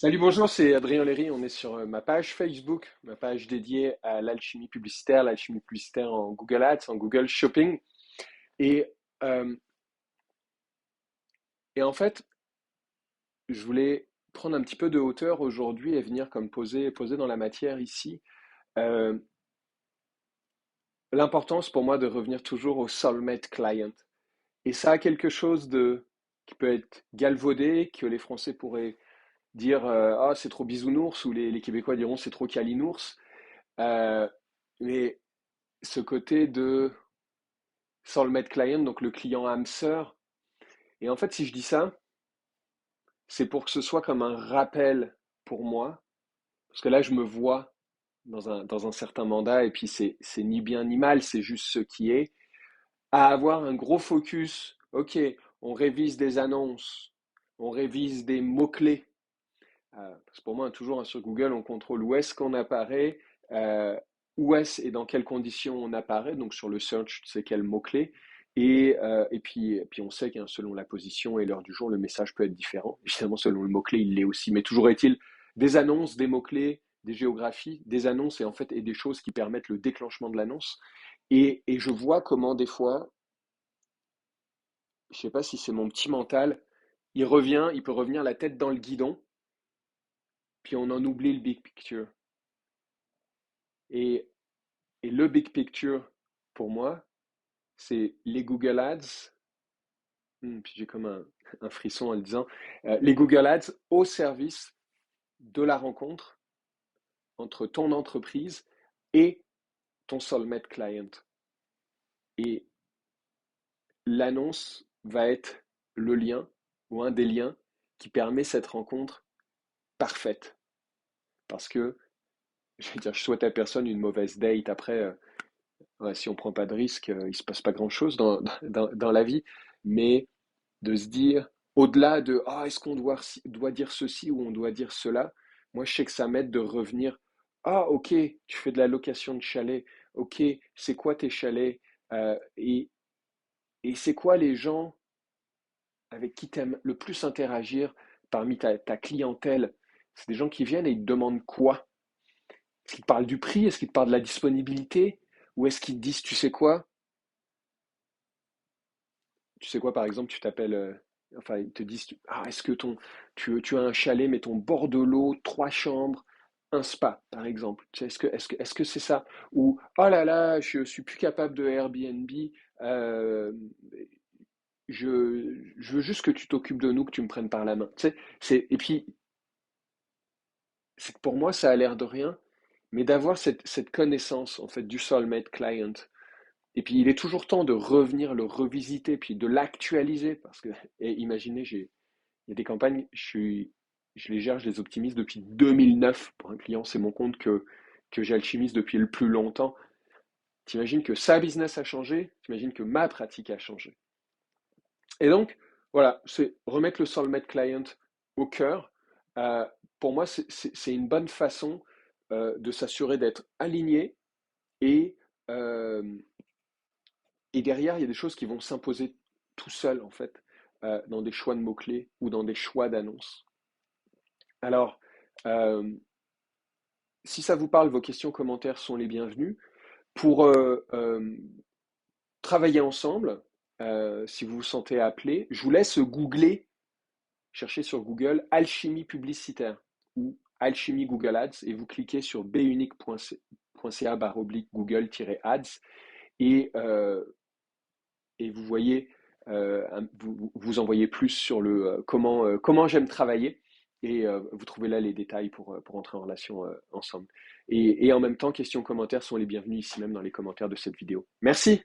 Salut, bonjour, c'est Adrien Léry. On est sur ma page Facebook, ma page dédiée à l'alchimie publicitaire en Google Ads, en Google Shopping. Et, euh, et en fait, je voulais prendre un petit peu de hauteur aujourd'hui et venir comme poser dans la matière ici. Euh, L'importance pour moi de revenir toujours au soulmate client. Et ça a quelque chose qui peut être galvaudé, que les Français pourraient dire ah, c'est trop bisounours, ou les Québécois diront c'est trop calinours. Euh, mais ce côté de soulmate client, donc le client âme sœur. Et en fait, si je dis ça, c'est pour que ce soit comme un rappel pour moi, parce que là, je me vois dans un certain mandat, et puis c'est ni bien ni mal, c'est juste ce qui est, à avoir un gros focus. Ok, on révise des annonces, on révise des mots-clés. Parce que pour moi, toujours sur Google, on contrôle où est-ce qu'on apparaît, où est-ce et dans quelles conditions on apparaît. Donc sur le search, tu sais quel mot-clé. Et puis on sait que selon la position et l'heure du jour, le message peut être différent. Évidemment, selon le mot-clé, il l'est aussi. Mais toujours est-il des annonces, des mots-clés, des géographies, des annonces et des choses qui permettent le déclenchement de l'annonce. Et je vois comment des fois, je sais pas si c'est mon petit mental, il peut revenir la tête dans le guidon, puis on en oublie le big picture. Et, et le big picture, pour moi, c'est les Google Ads. Puis j'ai comme un frisson en le disant. Les Google Ads au service de la rencontre entre ton entreprise et ton soulmate client. Et l'annonce va être le lien ou un des liens qui permet cette rencontre parfaite. Parce que, je veux dire, je souhaite à personne une mauvaise date après. Ouais, si on prend pas de risque, il se passe pas grand-chose dans la vie. Mais de se dire, au-delà de ah, est-ce qu'on doit dire ceci ou on doit dire cela, moi je sais que ça m'aide de revenir. Ah, ok, tu fais de la location de chalet. Ok, c'est quoi tes chalets? Et c'est quoi les gens avec qui tu aimes le plus interagir parmi ta clientèle? C'est des gens qui viennent et ils te demandent quoi? Est-ce qu'ils te parlent du prix? Est-ce qu'ils te parlent de la disponibilité? Ou est-ce qu'ils te disent, tu sais quoi? Tu sais quoi, par exemple, tu t'appelles, enfin, ils te disent, ah, est-ce que tu as un chalet, mettons, bord de l'eau, trois chambres, un spa, par exemple. Tu sais, est-ce que c'est ça? Ou, oh là là, je suis plus capable de Airbnb, euh, je veux juste que tu t'occupes de nous, que tu me prennes par la main. Tu sais, et puis, c'est que pour moi, ça a l'air de rien, mais d'avoir cette connaissance, en fait, du soulmate client. Et puis il est toujours temps de revenir le revisiter, puis de l'actualiser, parce que, et imaginez, il y a des campagnes, je les gère, je les optimise depuis 2009 pour un client, c'est mon compte que j'alchimise depuis le plus longtemps. T'imagines que sa business a changé, t'imagines que ma pratique a changé. Et donc, voilà, c'est remettre le soulmate client au cœur. Euh, pour moi, c'est une bonne façon de s'assurer d'être aligné et, euh, et derrière, il y a des choses qui vont s'imposer tout seul, en fait, dans des choix de mots-clés ou dans des choix d'annonces. Alors, euh, si ça vous parle, vos questions, commentaires sont les bienvenus. Pour travailler ensemble, si vous vous sentez appelé, je vous laisse googler, chercher sur Google alchimie publicitaire ou alchimie Google Ads et vous cliquez sur bunique.ca/google-ads et vous voyez, vous envoyez plus sur le comment j'aime travailler et vous trouvez là les détails pour entrer en relation ensemble. Et en même temps, questions, commentaires sont les bienvenus ici même dans les commentaires de cette vidéo. Merci!